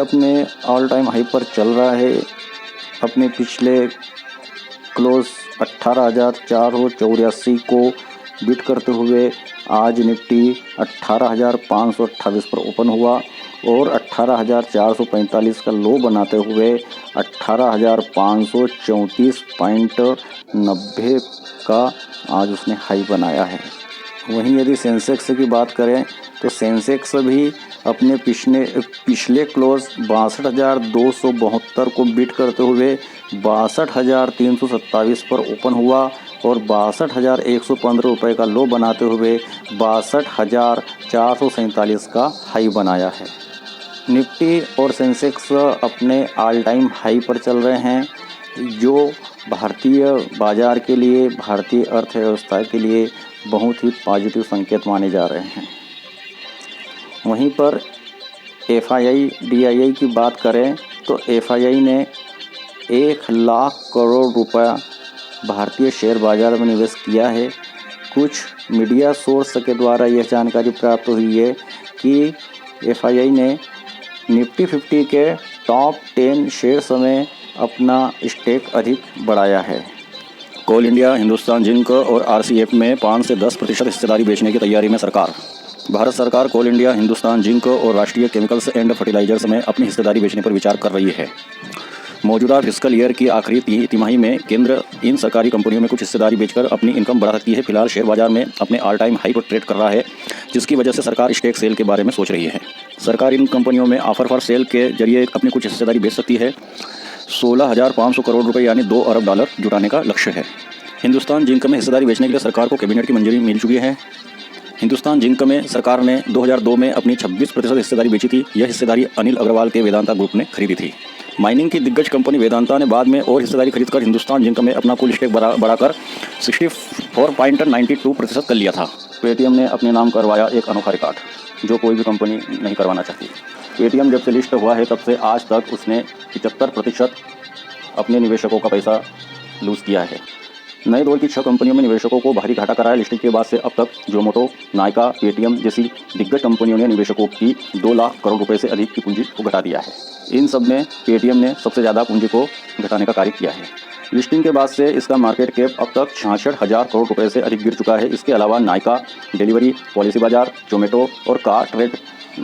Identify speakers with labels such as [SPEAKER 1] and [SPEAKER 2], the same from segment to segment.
[SPEAKER 1] अपने all time high पर चल रहा है। अपने पिछले क्लोज 18,484 को बीट करते हुए आज निफ्टी 18,528 पर ओपन हुआ और 18,445 का लो बनाते हुए 18,534.90 का आज उसने हाई बनाया है। वहीं यदि सेंसेक्स की बात करें तो सेंसेक्स भी अपने पिछले क्लोज 62,272 को बीट करते हुए 62,327 पर ओपन हुआ और 62,115 रुपये का लो बनाते हुए 62,447 का हाई बनाया है। निफ्टी और सेंसेक्स अपने ऑल टाइम हाई पर चल रहे हैं, जो भारतीय बाजार के लिए, भारतीय अर्थव्यवस्था के लिए बहुत ही पॉजिटिव संकेत माने जा रहे हैं। वहीं पर FII DII की बात करें तो FII ने 1,00,000 करोड़ रुपया भारतीय शेयर बाजार में निवेश किया है। कुछ मीडिया सोर्स के द्वारा यह जानकारी प्राप्त हुई है कि FII ने निफ्टी 50 के टॉप 10 शेयर्स में अपना स्टेक अधिक बढ़ाया है। कोल इंडिया, हिंदुस्तान जिंक और RCF में 5 से 10% हिस्सेदारी बेचने की तैयारी में सरकार। भारत सरकार कोल इंडिया, हिंदुस्तान जिंक और राष्ट्रीय केमिकल्स एंड फर्टिलाइजर्स में अपनी हिस्सेदारी बेचने पर विचार कर रही है। मौजूदा फिस्कल ईयर की आखिरी तिमाही में केंद्र इन सरकारी कंपनियों में कुछ हिस्सेदारी बेचकर अपनी इनकम बढ़ा सकती है। फिलहाल शेयर बाजार में अपने ऑल टाइम हाई पर ट्रेड कर रहा है, जिसकी वजह से सरकार स्टेक सेल के बारे में सोच रही है। सरकार इन कंपनियों में ऑफर फॉर सेल के जरिए अपनी कुछ हिस्सेदारी बेच सकती है। 16,500 करोड़ रुपए यानी $2 अरब जुटाने का लक्ष्य है। हिंदुस्तान जिंक में हिस्सेदारी बेचने के लिए सरकार को कैबिनेट की मंजूरी मिल चुकी है। हिंदुस्तान जिंक में सरकार ने 2002 में अपनी 26% हिस्सेदारी बेची थी। यह हिस्सेदारी अनिल अग्रवाल के वेदांता ग्रुप ने खरीदी थी। माइनिंग की दिग्गज कंपनी वेदांता ने बाद में और हिस्सेदारी खरीदकर हिंदुस्तान जिंक में अपना कुल स्टेक बढ़ाकर 64.92% कर लिया था। पेटीएम ने अपने नाम करवाया एक अनोखा रिकॉर्ड, जो कोई भी कंपनी नहीं करवाना चाहती। पेटीएम जब से लिस्ट हुआ है तब से आज तक उसने 75% अपने निवेशकों का पैसा लूज़ किया है। नए दौर की 6 कंपनियों में निवेशकों को भारी घाटा कराया। लिस्टिंग के बाद से अब तक जोमेटो, नायका, पेटीएम जैसी दिग्गज कंपनियों ने निवेशकों की 2 लाख करोड़ रुपए से अधिक की पूंजी को घटा दिया है। इन सब में पेटीएम ने सबसे ज़्यादा पूंजी को घटाने का कार्य किया है। लिस्टिंग के बाद से इसका मार्केट कैप अब तक 66,000 करोड़ रुपए से अधिक गिर चुका है। इसके अलावा नायका, डिलीवरी, पॉलिसी बाजार, जोमेटो और कार ट्रेड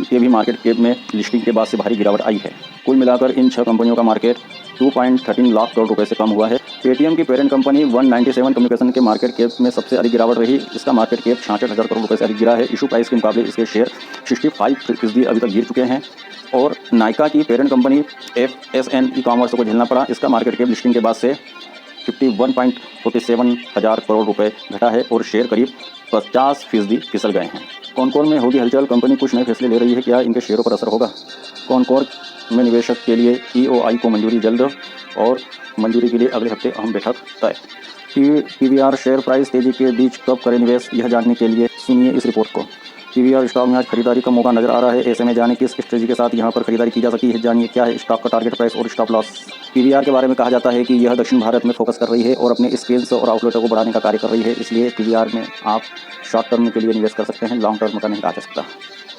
[SPEAKER 1] के भी मार्केट कैप में लिस्टिंग के बाद से भारी गिरावट आई है। कुल मिलाकर इन 6 कंपनियों का मार्केट 2.13 लाख करोड़ रुपए से कम हुआ है। पेटीएम की पेरेंट कंपनी 197 कम्युनिकेशन के मार्केट कैप में सबसे अधिक गिरावट रही। इसका मार्केट कैप 66,000 करोड़ रुपए से अधिक गिरा है। इशू प्राइस के मुकाबले इसके शेयर 65% अभी तक गिर चुके हैं। और नायका की पेरेंट कंपनी FSN ई-कॉमर्स को झेलना पड़ा। इसका मार्केट कैप लिस्टिंग के बाद से 51.47 हज़ार करोड़ रुपए घटा है और शेयर करीब 50% फिसल गए हैं। कॉनकोर में होगी हलचल, कंपनी कुछ नए फैसले ले रही है। क्या इनके शेयरों पर असर होगा? कॉनकोर में निवेशक के लिए EOI को मंजूरी जल्द और मंजूरी के लिए अगले हफ्ते अहम बैठक तय। PVR शेयर प्राइस तेजी के बीच कब करें निवेश, यह जानने के लिए सुनिए इस रिपोर्ट को। PVR स्टॉक में आज खरीदारी का मौका नजर आ रहा है। ऐसे में जाने किस स्ट्रेटजी के साथ यहां पर खरीदारी की जा सकती है। जानिए क्या है स्टॉक का टारगेट प्राइस और स्टॉप लॉस। PVR के बारे में कहा जाता है कि यह दक्षिण भारत में फोकस कर रही है और अपने स्केल्स और आउटलेटों को बढ़ाने का कार्य कर रही है। इसलिए PVR में आप शॉर्ट टर्म के लिए निवेश कर सकते हैं, लॉन्ग टर्म का नहीं कहा जा सकता।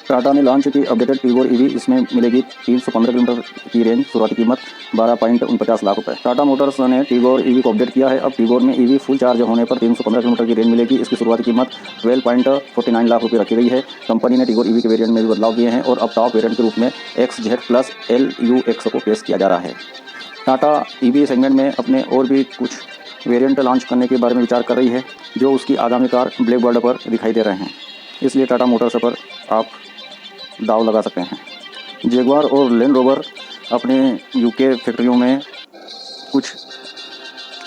[SPEAKER 1] टाटा ने लॉन्च की अपडेटेड टीगोर EV। इसमें मिलेगी 315 किलोमीटर की रेंज, शुरुआती कीमत 12.49 लाख रुपए। टाटा मोटर्स ने टीगोर EV को अपडेट किया है। अब टीगोर में EV फुल चार्ज होने पर 315 किलोमीटर की रेंज मिलेगी। इसकी शुरुआती कीमत 12.49 लाख रुपए रखी गई है। कंपनी ने टीगोर EV के वेरिएंट में भी बदलाव किए हैं और अब टॉप वेरिएंट के रूप में XZ प्लस LUX को पेश किया जा रहा है। टाटा EV सेगमेंट में अपने और भी कुछ वेरिएंट लॉन्च करने के बारे में विचार कर रही है, जो उसकी आगामी कार ब्लैक बर्ड पर दिखाई दे रहे हैं। इसलिए टाटा मोटर्स पर आप दाव लगा सकते हैं। जगुआर और लैंड रोवर अपने UK फैक्ट्रियों में कुछ